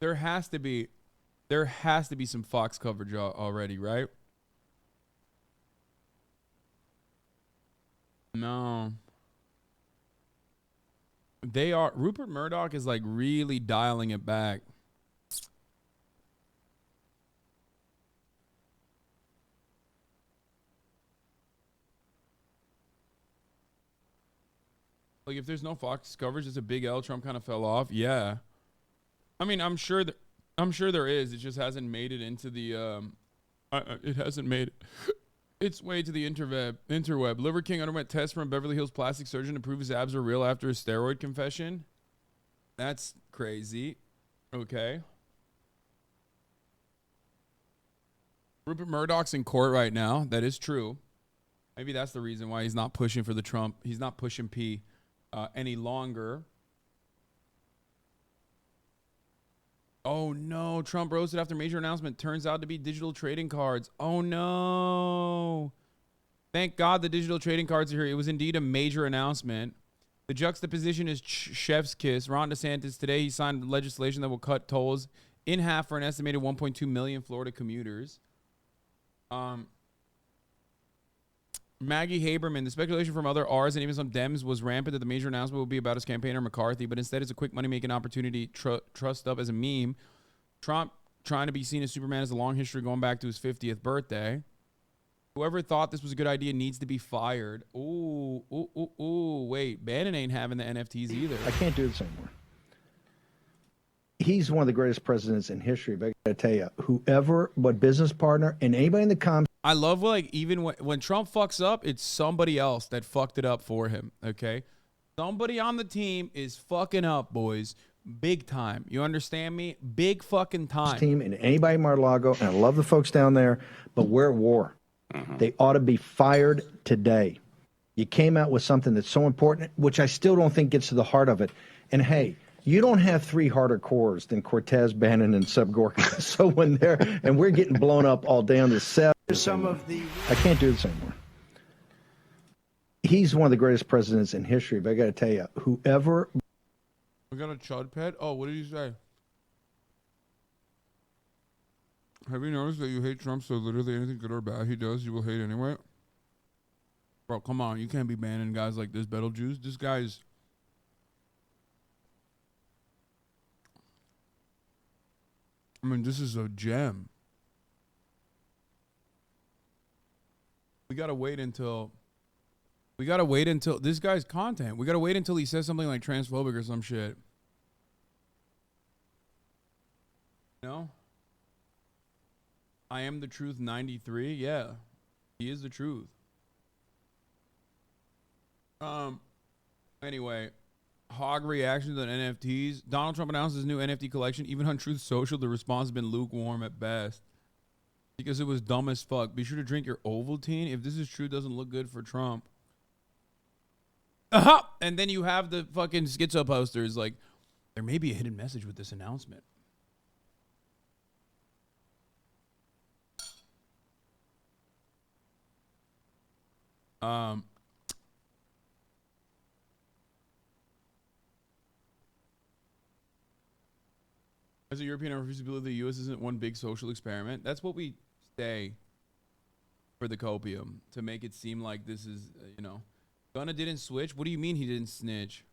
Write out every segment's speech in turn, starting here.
There has to be some Fox coverage already, right? No. They are. Rupert Murdoch is like really dialing it back. Like if there's no Fox coverage, it's a big L. Trump kind of fell off. Yeah. I mean, I'm sure there is. It just hasn't made it into the it hasn't made its way to the interweb. Liver King underwent tests from a Beverly Hills plastic surgeon to prove his abs are real after a steroid confession. That's crazy. Okay. Rupert Murdoch's in court right now. That is true. Maybe that's the reason why he's not pushing for the Trump. He's not pushing P any longer. Oh no, Trump roasted after major announcement. Turns out to be digital trading cards. Oh no. Thank God the digital trading cards are here. It was indeed a major announcement. The juxtaposition is chef's kiss. Ron DeSantis today, he signed legislation that will cut tolls in half for an estimated 1.2 million Florida commuters. Maggie Haberman, the speculation from other R's and even some Dems was rampant that the major announcement will be about his campaigner McCarthy, but instead it's a quick money-making opportunity trussed up as a meme. Trump trying to be seen as Superman has a long history going back to his 50th birthday. Whoever thought this was a good idea needs to be fired. Ooh, wait. Bannon ain't having the NFTs either. I can't do this anymore. He's one of the greatest presidents in history, but I gotta tell you, whoever, what business partner, and anybody in the comments. I love like even when Trump fucks up, it's somebody else that fucked it up for him, okay? Somebody on the team is fucking up, boys. Big time. You understand me? Big fucking time. Team and anybody in Mar-a-Lago, and I love the folks down there, but we're at war. They ought to be fired today. You came out with something that's so important, which I still don't think gets to the heart of it. And hey, you don't have three harder cores than Cortez, Bannon, and Sub Gorka. So when they're, and we're getting blown up all day on the set. I can't do this anymore. He's one of the greatest presidents in history, but I got to tell you, whoever. We got a chud pet? Oh, what did you say? Have you noticed that you hate Trump, so literally anything good or bad he does, you will hate anyway? Bro, come on. You can't be banning guys like this, Betelgeuse. This guy's... I mean, this is a gem. We gotta wait until this guy's content. We gotta wait until he says something like transphobic or some shit. No? I am the truth 93. Yeah. He is the truth. Anyway, hog reactions on NFTs. Donald Trump announced his new NFT collection. Even on Truth Social, the response has been lukewarm at best. Because it was dumb as fuck. Be sure to drink your Ovaltine. If this is true, it doesn't look good for Trump. And then you have the fucking schizo posters like, there may be a hidden message with this announcement. As a European, I refuse to believe the U.S. isn't one big social experiment. That's what we say for the copium, to make it seem like this is, you know. Gunna didn't switch? What do you mean he didn't snitch?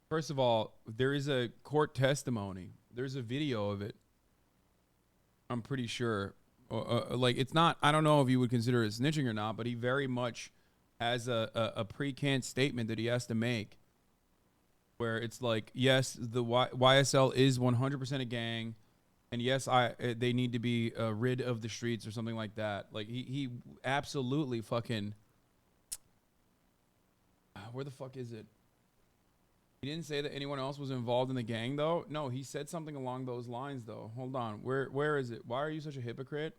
First of all, there is a court testimony. There's a video of it. I'm pretty sure. Like, it's not, I don't know if you would consider it snitching or not, but he very much has a pre-canned statement that he has to make. Where it's like, yes, the YSL is 100% a gang, and yes, they need to be rid of the streets or something like that. Like he absolutely fucking. Where the fuck is it? He didn't say that anyone else was involved in the gang though. No, he said something along those lines though. Hold on, where is it? Why are you such a hypocrite?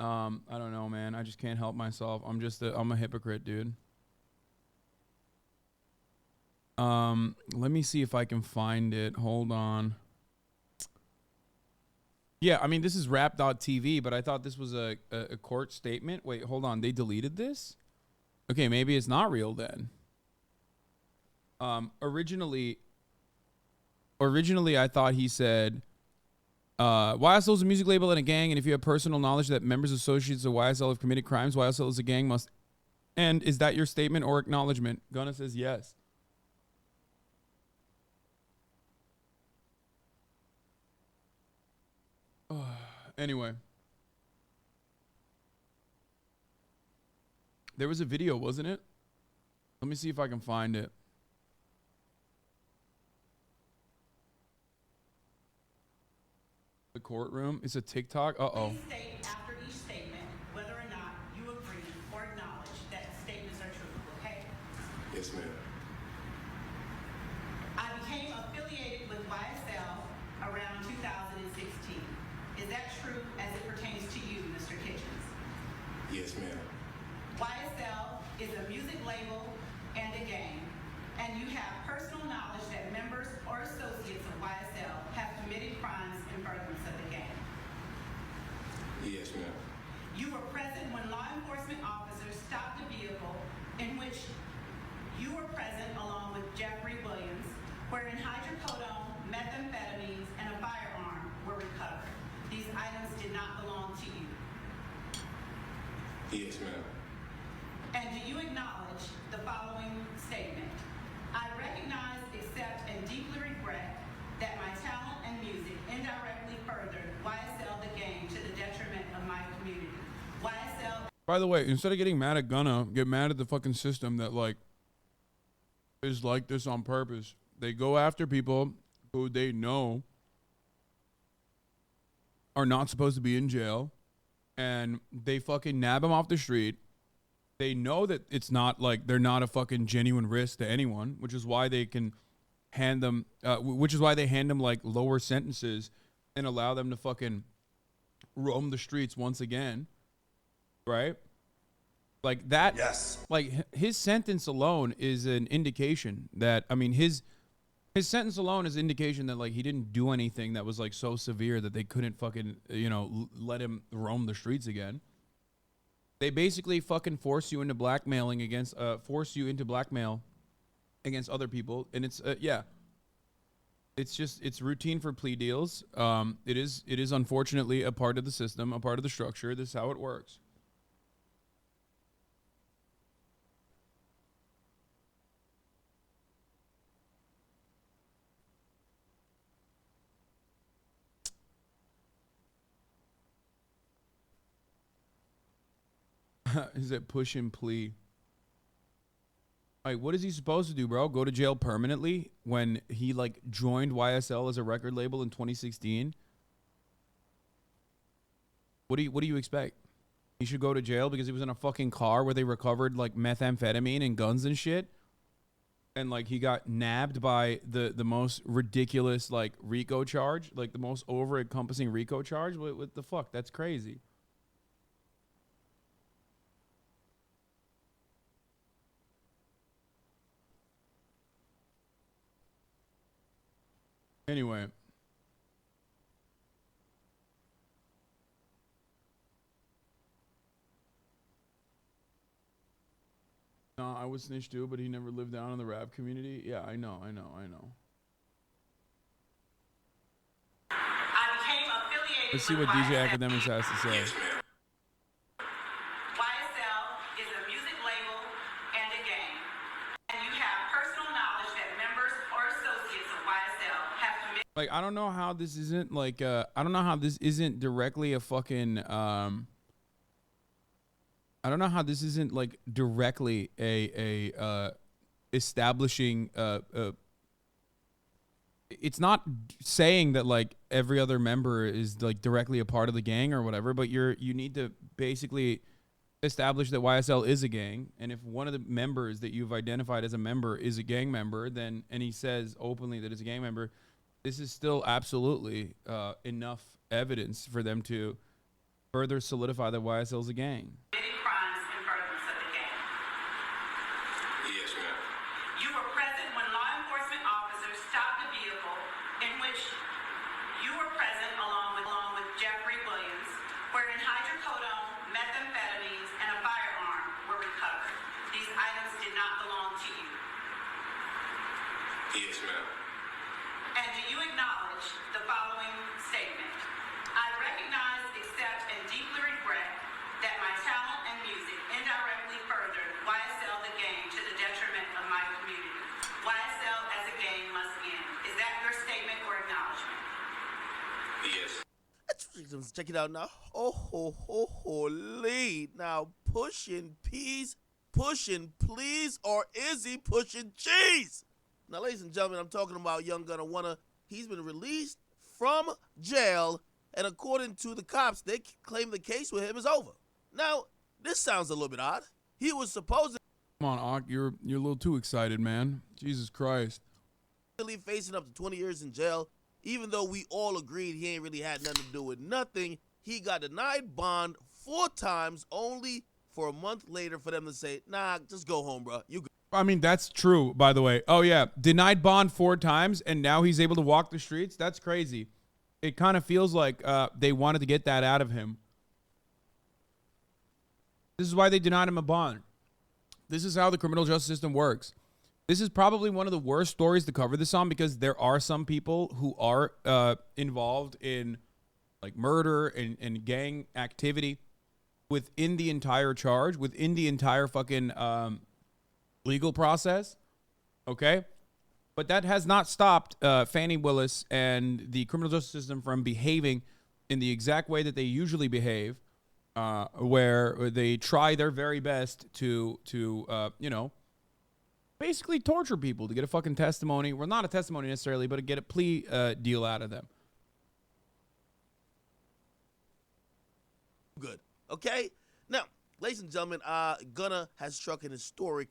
I don't know, man. I just can't help myself. I'm a hypocrite, dude. Let me see if I can find it. Hold on. Yeah, I mean, this is rap.tv, but I thought this was a court statement. Wait, hold on. They deleted this? Okay, maybe it's not real then. Originally, I thought he said, YSL is a music label and a gang, and if you have personal knowledge that members associates of YSL have committed crimes, YSL is a gang must end. Is that your statement or acknowledgement? Gunna says yes. Anyway. There was a video, wasn't it? Let me see if I can find it. The courtroom. It's a TikTok. Uh-oh. Please state after each statement whether or not you agree or acknowledge that statements are true, okay? Yes, ma'am. I became affiliated with YSL around 2016. Is that true as it pertains to you, Mr. Kitchens? Yes, ma'am. YSL is a music label and a gang, and you have personal knowledge that members or associates of YSL have committed crimes in furtherance of the gang. Yes, ma'am. You were present when law enforcement officers stopped a vehicle in which you were present along with Jeffrey Williams, wherein hydrocodone, methamphetamines, and a firearm were recovered. These items did not belong to you. Yes, ma'am. And do you acknowledge the following statement? I recognize, accept, and deeply regret that my talent and music indirectly furthered YSL the gang to the detriment of my community. YSL. By the way, instead of getting mad at Gunna, get mad at the fucking system that like is like this on purpose. They go after people who they know are not supposed to be in jail, and they fucking nab them off the street. They know that it's not like they're not a fucking genuine risk to anyone, which is why they can hand them, which is why they hand them like lower sentences and allow them to fucking roam the streets once again, right? Like that. Yes. Like his sentence alone is an indication that, I mean, his sentence alone is indication that like he didn't do anything that was like so severe that they couldn't fucking, you know, let him roam the streets again. They basically fucking force you into blackmailing against, force you into blackmail against other people. And it's, yeah, it's just, it's routine for plea deals. It is unfortunately a part of the system, a part of the structure. This is how it works. Is it push and plea? Like, what is he supposed to do, bro? Go to jail permanently when he like joined YSL as a record label in 2016? What do you expect? He should go to jail because he was in a fucking car where they recovered like methamphetamine and guns and shit, and like he got nabbed by the most ridiculous like RICO charge, like the most over-encompassing RICO charge. What the fuck? That's crazy. Anyway. No, I was snitched too, but he never lived down in the rap community. Yeah, I know. I became affiliated Let's see with what DJ YSL. Academics has to say. Yes, ma'am. YSL is a music label and a gang, and you have personal knowledge that members or associates of YSL have committed. Like, I don't know how this isn't like I don't know how this isn't directly a fucking I don't know how this isn't like directly a establishing it's not saying that like every other member is like directly a part of the gang or whatever, but you need to basically establish that YSL is a gang, and if one of the members that you've identified as a member is a gang member, then, and he says openly that it's a gang member, this is still absolutely enough evidence for them to further solidify that YSL is a gang. Crimes in furtherance of the gang. Yes, ma'am. You were present when law enforcement officers stopped a vehicle in which you were present along with Jeffrey Williams, wherein hydrocodone, methamphetamines, and a firearm were recovered. These items did not belong to you. Yes, ma'am. And do you acknowledge the following statement? I recognize, accept, and deeply regret that my talent and music indirectly furthered YSL the game to the detriment of my community. YSL as a game must end. Is that your statement or acknowledgement? Yes. Let's check it out now. Holy. Now, pushing peas, pushing please, or is he pushing cheese? Now, ladies and gentlemen, I'm talking about young Gunna. He's been released from jail, and according to the cops, they claim the case with him is over. Now, this sounds a little bit odd. He was supposedly Come on, Ak, you're a little too excited, man. Jesus Christ. facing up to 20 years in jail, even though we all agreed he ain't really had nothing to do with nothing. He got denied bond 4 times, only for a month later for them to say, nah, just go home, bro. You good. I mean, that's true, by the way. Oh, yeah. Denied bond 4 times, and now he's able to walk the streets? That's crazy. It kind of feels like they wanted to get that out of him. This is why they denied him a bond. This is how the criminal justice system works. This is probably one of the worst stories to cover this on because there are some people who are involved in like murder and gang activity within the entire charge, within the entire fucking legal process. Okay? But that has not stopped Fannie Willis and the criminal justice system from behaving in the exact way that they usually behave, where they try their very best to you know, basically torture people to get a fucking testimony. Well, not a testimony necessarily, but to get a plea deal out of them. Good. Okay? Now, ladies and gentlemen, Gunna has struck an historic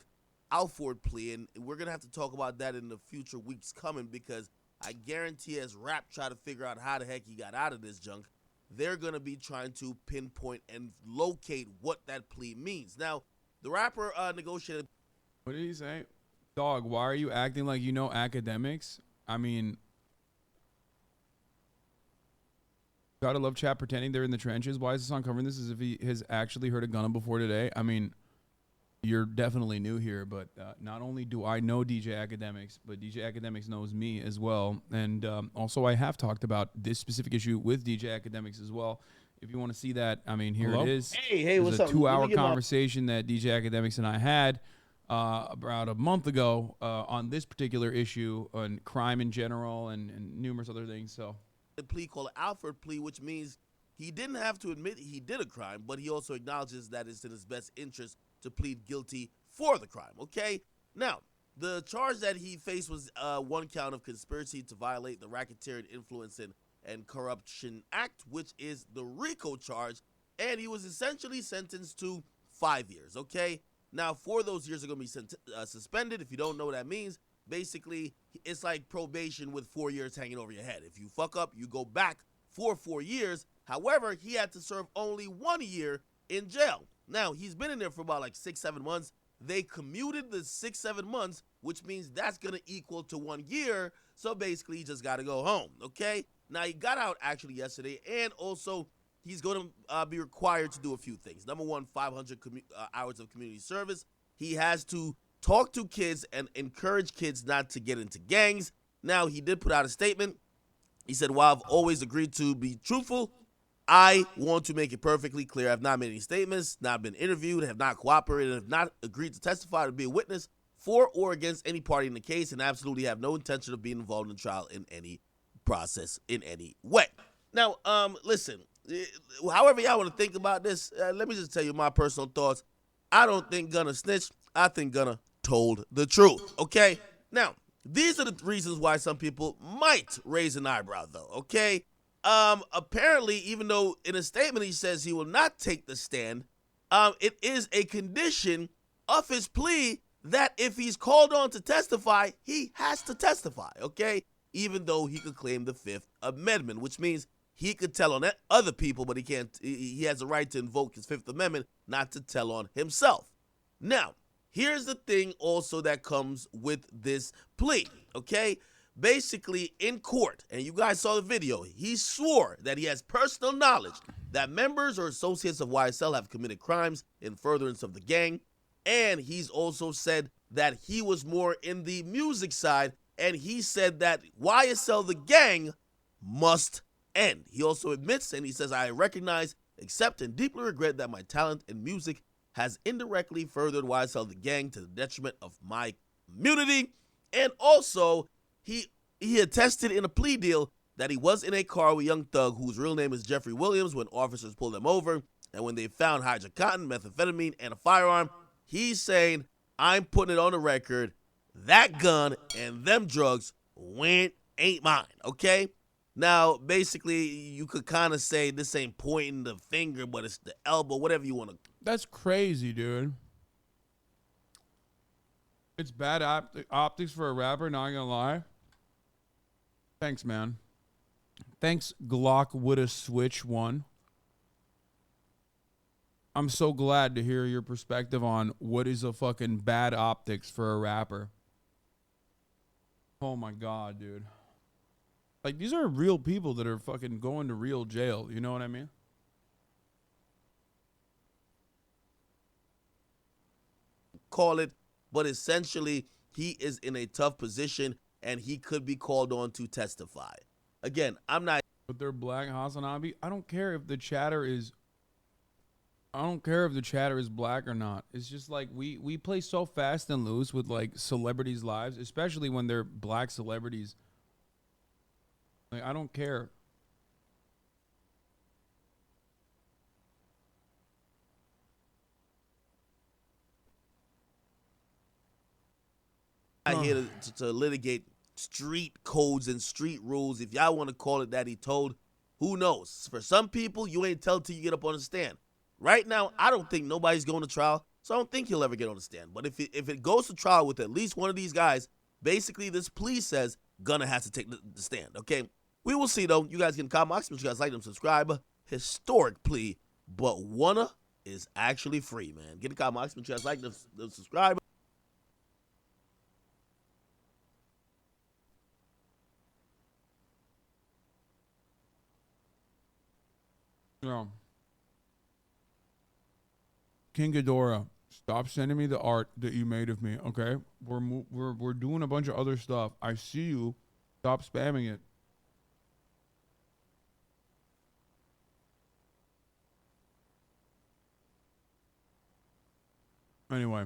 outward plea, and we're going to have to talk about that in the future weeks coming because I guarantee as Rap try to figure out how the heck he got out of this junk, they're going to be trying to pinpoint and locate what that plea means. Now, the rapper negotiated. What did he say? Dog, why are you acting like you know academics? I mean, gotta love chat pretending they're in the trenches. Why is this on covering this as if he has actually heard of Gunna before today? I mean, you're definitely new here, but not only do I know DJ Academics, but DJ Academics knows me as well. And also I have talked about this specific issue with DJ Academics as well. If you want to see that, I mean, here it is. Hey, what's up? 2-hour conversation that DJ Academics and I had about a month ago on this particular issue on crime in general and numerous other things. So a plea called Alfred plea, which means he didn't have to admit he did a crime, but he also acknowledges that it's in his best interest to plead guilty for the crime, okay? Now, the charge that he faced was 1 count of conspiracy to violate the Racketeering Influence and Corruption Act, which is the RICO charge, and he was essentially sentenced to 5 years, okay? Now, 4 of those years are going to be suspended. If you don't know what that means, basically, it's like probation with 4 years hanging over your head. If you fuck up, you go back for 4 years. However, he had to serve only 1 year in jail. Now, he's been in there for about like 6-7 months. They commuted the 6-7 months, which means that's going to equal to 1 year. So basically, he just got to go home, okay? Now, he got out actually yesterday, and also he's going to be required to do a few things. Number 1, 500 hours of community service. He has to talk to kids and encourage kids not to get into gangs. Now, he did put out a statement. He said, while I've always agreed to be truthful, I want to make it perfectly clear. I have not made any statements, not been interviewed, have not cooperated, have not agreed to testify to be a witness for or against any party in the case, and absolutely have no intention of being involved in the trial in any process in any way. Now, listen, however y'all want to think about this, let me just tell you my personal thoughts. I don't think Gunna snitched. I think Gunna told the truth, okay? Now, these are the reasons why some people might raise an eyebrow, though, okay? Apparently, even though in a statement he says he will not take the stand, it is a condition of his plea that if he's called on to testify, he has to testify, okay? Even though he could claim the 5th Amendment, which means he could tell on other people, but he can't. He has a right to invoke his 5th Amendment, not to tell on himself. Now, here's the thing also that comes with this plea, okay? Basically, in court, and you guys saw the video, he swore that he has personal knowledge that members or associates of YSL have committed crimes in furtherance of the gang, and he's also said that he was more in the music side and he said that YSL the gang must end. He also admits, and he says, I recognize, accept, and deeply regret that my talent in music has indirectly furthered YSL the gang to the detriment of my community. And also, he attested in a plea deal that he was in a car with Young Thug, whose real name is Jeffrey Williams, when officers pulled him over. And when they found hydrocotton, methamphetamine, and a firearm, he's saying, I'm putting it on the record, that gun and them drugs ain't mine, okay? Now, basically, you could kind of say this ain't pointing the finger, but it's the elbow, whatever you want to. That's crazy, dude. It's bad optics for a rapper, not gonna lie. Thanks, man. Thanks, Glock with a switch one. I'm so glad to hear your perspective on what is a fucking bad optics for a rapper. Oh my God, dude. Like, these are real people that are fucking going to real jail. You know what I mean? Call it, but essentially, he is in a tough position and he could be called on to testify. Again, I'm not. But they're black, Hasan Akademiks. I don't care if the chatter is. I don't care if the chatter is black or not. It's just like we play so fast and loose with like celebrities' lives, especially when they're black celebrities. Like, I don't care. Not here to litigate street codes and street rules. If y'all want to call it that, he told, who knows? For some people, you ain't tell till you get up on the stand. Right now, I don't think nobody's going to trial, so I don't think he'll ever get on the stand. But if it goes to trial with at least one of these guys, basically this plea says Gunna has to take the stand, okay? We will see, though. You guys can comment, make sure you guys like them, subscribe. Historic plea, but Gunna is actually free, man. Get a comment, make sure you guys like them, subscribe. Yeah. King Ghidorah, stop sending me the art that you made of me, okay? We're doing a bunch of other stuff. I see you. Stop spamming it. Anyway.